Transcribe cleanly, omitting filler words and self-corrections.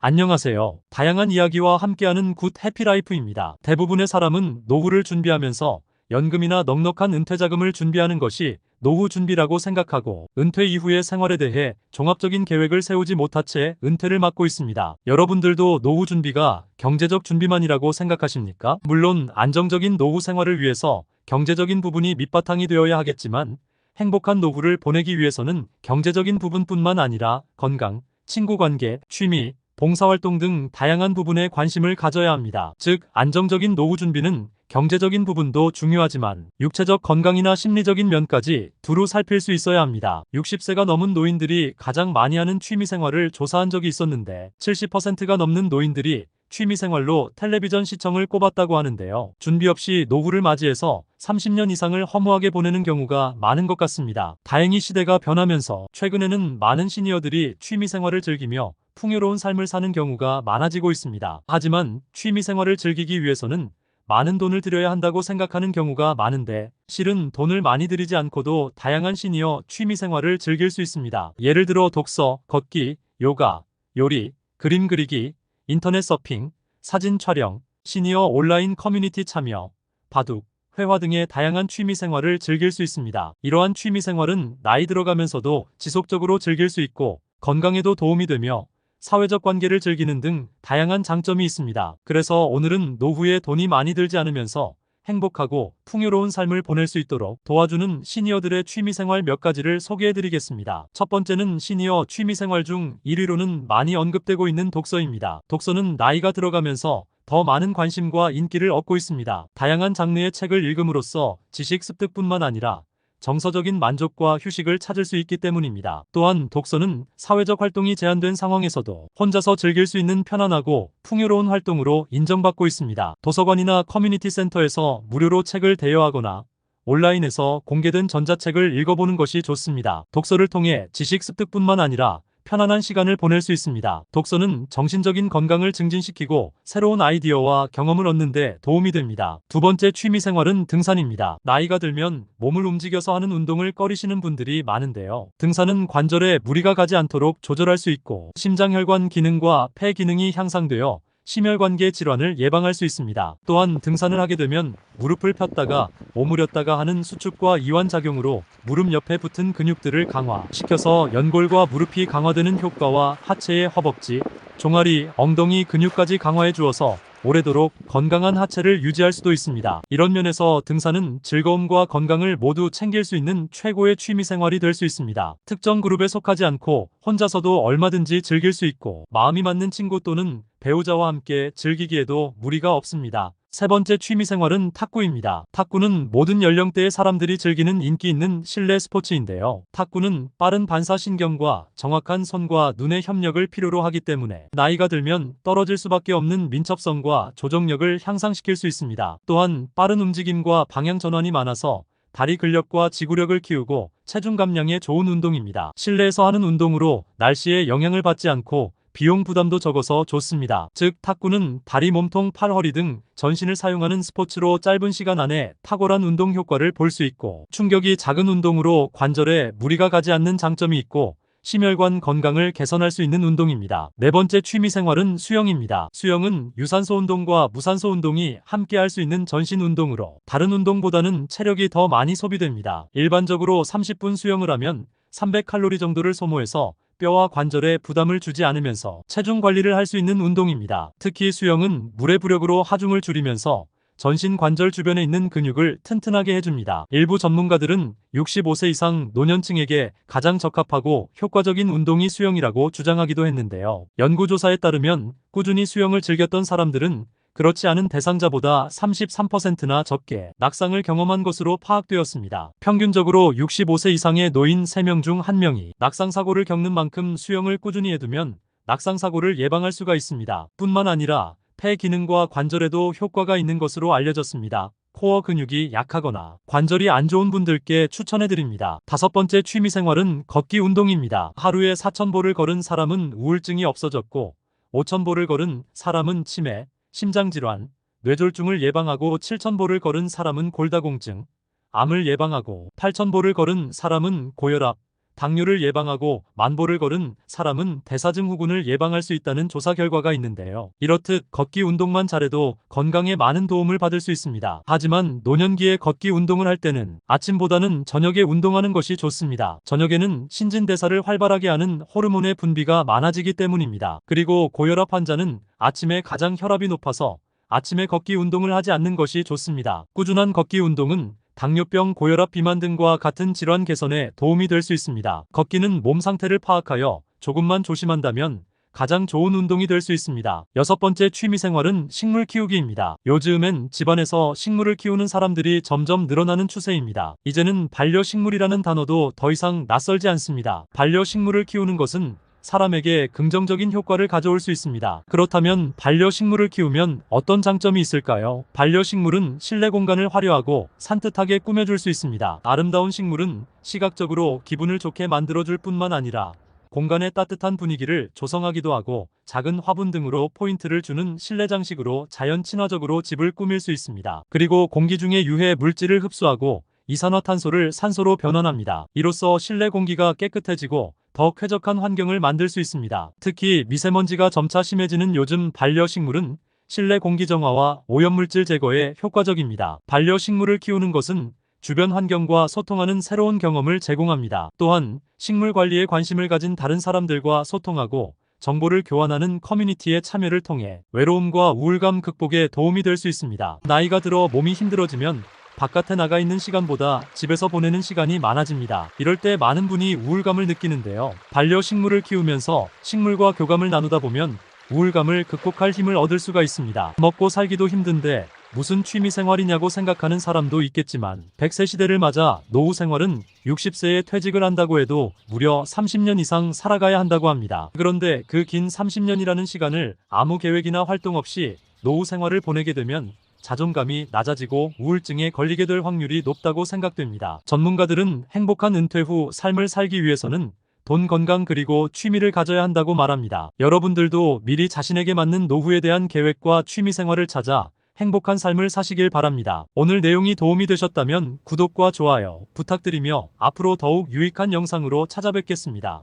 안녕하세요. 다양한 이야기와 함께하는 굿 해피라이프입니다. 대부분의 사람은 노후를 준비하면서 연금이나 넉넉한 은퇴 자금을 준비하는 것이 노후 준비라고 생각하고 은퇴 이후의 생활에 대해 종합적인 계획을 세우지 못한 채 은퇴를 맞고 있습니다. 여러분들도 노후 준비가 경제적 준비만이라고 생각하십니까? 물론 안정적인 노후 생활을 위해서 경제적인 부분이 밑바탕이 되어야 하겠지만 행복한 노후를 보내기 위해서는 경제적인 부분뿐만 아니라 건강, 친구 관계, 취미, 봉사활동 등 다양한 부분에 관심을 가져야 합니다. 즉, 안정적인 노후 준비는 경제적인 부분도 중요하지만 육체적 건강이나 심리적인 면까지 두루 살필 수 있어야 합니다. 60세가 넘은 노인들이 가장 많이 하는 취미생활을 조사한 적이 있었는데 70%가 넘는 노인들이 취미생활로 텔레비전 시청을 꼽았다고 하는데요. 준비 없이 노후를 맞이해서 30년 이상을 허무하게 보내는 경우가 많은 것 같습니다. 다행히 시대가 변하면서 최근에는 많은 시니어들이 취미생활을 즐기며 풍요로운 삶을 사는 경우가 많아지고 있습니다. 하지만 취미생활을 즐기기 위해서는 많은 돈을 들여야 한다고 생각하는 경우가 많은데 실은 돈을 많이 들이지 않고도 다양한 시니어 취미생활을 즐길 수 있습니다. 예를 들어 독서, 걷기, 요가, 요리, 그림 그리기, 인터넷 서핑, 사진 촬영, 시니어 온라인 커뮤니티 참여, 바둑, 회화 등의 다양한 취미생활을 즐길 수 있습니다. 이러한 취미생활은 나이 들어가면서도 지속적으로 즐길 수 있고 건강에도 도움이 되며 사회적 관계를 즐기는 등 다양한 장점이 있습니다. 그래서 오늘은 노후에 돈이 많이 들지 않으면서 행복하고 풍요로운 삶을 보낼 수 있도록 도와주는 시니어들의 취미생활 몇 가지를 소개해드리겠습니다. 첫 번째는 시니어 취미생활 중 1위로는 많이 언급되고 있는 독서입니다. 독서는 나이가 들어가면서 더 많은 관심과 인기를 얻고 있습니다. 다양한 장르의 책을 읽음으로써 지식 습득뿐만 아니라 정서적인 만족과 휴식을 찾을 수 있기 때문입니다. 또한 독서는 사회적 활동이 제한된 상황에서도 혼자서 즐길 수 있는 편안하고 풍요로운 활동으로 인정받고 있습니다. 도서관이나 커뮤니티 센터에서 무료로 책을 대여하거나 온라인에서 공개된 전자책을 읽어보는 것이 좋습니다. 독서를 통해 지식 습득뿐만 아니라 편안한 시간을 보낼 수 있습니다. 독서는 정신적인 건강을 증진시키고 새로운 아이디어와 경험을 얻는 데 도움이 됩니다. 두 번째 취미생활은 등산입니다. 나이가 들면 몸을 움직여서 하는 운동을 꺼리시는 분들이 많은데요. 등산은 관절에 무리가 가지 않도록 조절할 수 있고 심장혈관 기능과 폐 기능이 향상되어 심혈관계 질환을 예방할 수 있습니다. 또한 등산을 하게 되면 무릎을 폈다가 오므렸다가 하는 수축과 이완 작용으로 무릎 옆에 붙은 근육들을 강화시켜서 연골과 무릎이 강화되는 효과와 하체의 허벅지, 종아리, 엉덩이 근육까지 강화해 주어서 오래도록 건강한 하체를 유지할 수도 있습니다. 이런 면에서 등산은 즐거움과 건강을 모두 챙길 수 있는 최고의 취미생활이 될 수 있습니다. 특정 그룹에 속하지 않고 혼자서도 얼마든지 즐길 수 있고 마음이 맞는 친구 또는 배우자와 함께 즐기기에도 무리가 없습니다. 세 번째 취미생활은 탁구입니다. 탁구는 모든 연령대의 사람들이 즐기는 인기 있는 실내 스포츠인데요. 탁구는 빠른 반사신경과 정확한 손과 눈의 협력을 필요로 하기 때문에 나이가 들면 떨어질 수밖에 없는 민첩성과 조정력을 향상시킬 수 있습니다. 또한 빠른 움직임과 방향 전환이 많아서 다리 근력과 지구력을 키우고 체중 감량에 좋은 운동입니다. 실내에서 하는 운동으로 날씨에 영향을 받지 않고 비용 부담도 적어서 좋습니다. 즉, 탁구는 다리, 몸통, 팔, 허리 등 전신을 사용하는 스포츠로 짧은 시간 안에 탁월한 운동 효과를 볼 수 있고 충격이 작은 운동으로 관절에 무리가 가지 않는 장점이 있고 심혈관 건강을 개선할 수 있는 운동입니다. 네 번째 취미생활은 수영입니다. 수영은 유산소 운동과 무산소 운동이 함께 할 수 있는 전신 운동으로 다른 운동보다는 체력이 더 많이 소비됩니다. 일반적으로 30분 수영을 하면 300칼로리 정도를 소모해서 뼈와 관절에 부담을 주지 않으면서 체중 관리를 할 수 있는 운동입니다. 특히 수영은 물의 부력으로 하중을 줄이면서 전신 관절 주변에 있는 근육을 튼튼하게 해줍니다. 일부 전문가들은 65세 이상 노년층에게 가장 적합하고 효과적인 운동이 수영이라고 주장하기도 했는데요. 연구조사에 따르면 꾸준히 수영을 즐겼던 사람들은 그렇지 않은 대상자보다 33%나 적게 낙상을 경험한 것으로 파악되었습니다. 평균적으로 65세 이상의 노인 3명 중 1명이 낙상사고를 겪는 만큼 수영을 꾸준히 해두면 낙상사고를 예방할 수가 있습니다. 뿐만 아니라 폐 기능과 관절에도 효과가 있는 것으로 알려졌습니다. 코어 근육이 약하거나 관절이 안 좋은 분들께 추천해드립니다. 다섯 번째 취미생활은 걷기 운동입니다. 하루에 4,000보를 걸은 사람은 우울증이 없어졌고 5,000보를 걸은 사람은 치매, 심장질환, 뇌졸중을 예방하고 7,000보를 걸은 사람은 골다공증, 암을 예방하고 8,000보를 걸은 사람은 고혈압, 당뇨를 예방하고 만보를 걸은 사람은 대사증후군을 예방할 수 있다는 조사 결과가 있는데요. 이렇듯 걷기 운동만 잘해도 건강에 많은 도움을 받을 수 있습니다. 하지만 노년기에 걷기 운동을 할 때는 아침보다는 저녁에 운동하는 것이 좋습니다. 저녁에는 신진대사를 활발하게 하는 호르몬의 분비가 많아지기 때문입니다. 그리고 고혈압 환자는 아침에 가장 혈압이 높아서 아침에 걷기 운동을 하지 않는 것이 좋습니다. 꾸준한 걷기 운동은 당뇨병, 고혈압, 비만 등과 같은 질환 개선에 도움이 될 수 있습니다. 걷기는 몸 상태를 파악하여 조금만 조심한다면 가장 좋은 운동이 될 수 있습니다. 여섯 번째 취미생활은 식물 키우기입니다. 요즘엔 집안에서 식물을 키우는 사람들이 점점 늘어나는 추세입니다. 이제는 반려식물이라는 단어도 더 이상 낯설지 않습니다. 반려식물을 키우는 것은 사람에게 긍정적인 효과를 가져올 수 있습니다. 그렇다면 반려식물을 키우면 어떤 장점이 있을까요? 반려식물은 실내 공간을 화려하고 산뜻하게 꾸며줄 수 있습니다. 아름다운 식물은 시각적으로 기분을 좋게 만들어줄 뿐만 아니라 공간의 따뜻한 분위기를 조성하기도 하고 작은 화분 등으로 포인트를 주는 실내 장식으로 자연 친화적으로 집을 꾸밀 수 있습니다. 그리고 공기 중에 유해 물질을 흡수하고 이산화탄소를 산소로 변환합니다. 이로써 실내 공기가 깨끗해지고 더 쾌적한 환경을 만들 수 있습니다. 특히 미세먼지가 점차 심해지는 요즘 반려식물은 실내 공기 정화와 오염물질 제거에 효과적입니다. 반려식물을 키우는 것은 주변 환경과 소통하는 새로운 경험을 제공합니다. 또한 식물 관리에 관심을 가진 다른 사람들과 소통하고 정보를 교환하는 커뮤니티의 참여를 통해 외로움과 우울감 극복에 도움이 될 수 있습니다. 나이가 들어 몸이 힘들어지면 바깥에 나가 있는 시간보다 집에서 보내는 시간이 많아집니다. 이럴 때 많은 분이 우울감을 느끼는데요. 반려식물을 키우면서 식물과 교감을 나누다 보면 우울감을 극복할 힘을 얻을 수가 있습니다. 먹고 살기도 힘든데 무슨 취미생활이냐고 생각하는 사람도 있겠지만 100세 시대를 맞아 노후 생활은 60세에 퇴직을 한다고 해도 무려 30년 이상 살아가야 한다고 합니다. 그런데 그 긴 30년이라는 시간을 아무 계획이나 활동 없이 노후 생활을 보내게 되면 자존감이 낮아지고 우울증에 걸리게 될 확률이 높다고 생각됩니다. 전문가들은 행복한 은퇴 후 삶을 살기 위해서는 돈, 건강 그리고 취미를 가져야 한다고 말합니다. 여러분들도 미리 자신에게 맞는 노후에 대한 계획과 취미 생활을 찾아 행복한 삶을 사시길 바랍니다. 오늘 내용이 도움이 되셨다면 구독과 좋아요 부탁드리며 앞으로 더욱 유익한 영상으로 찾아뵙겠습니다.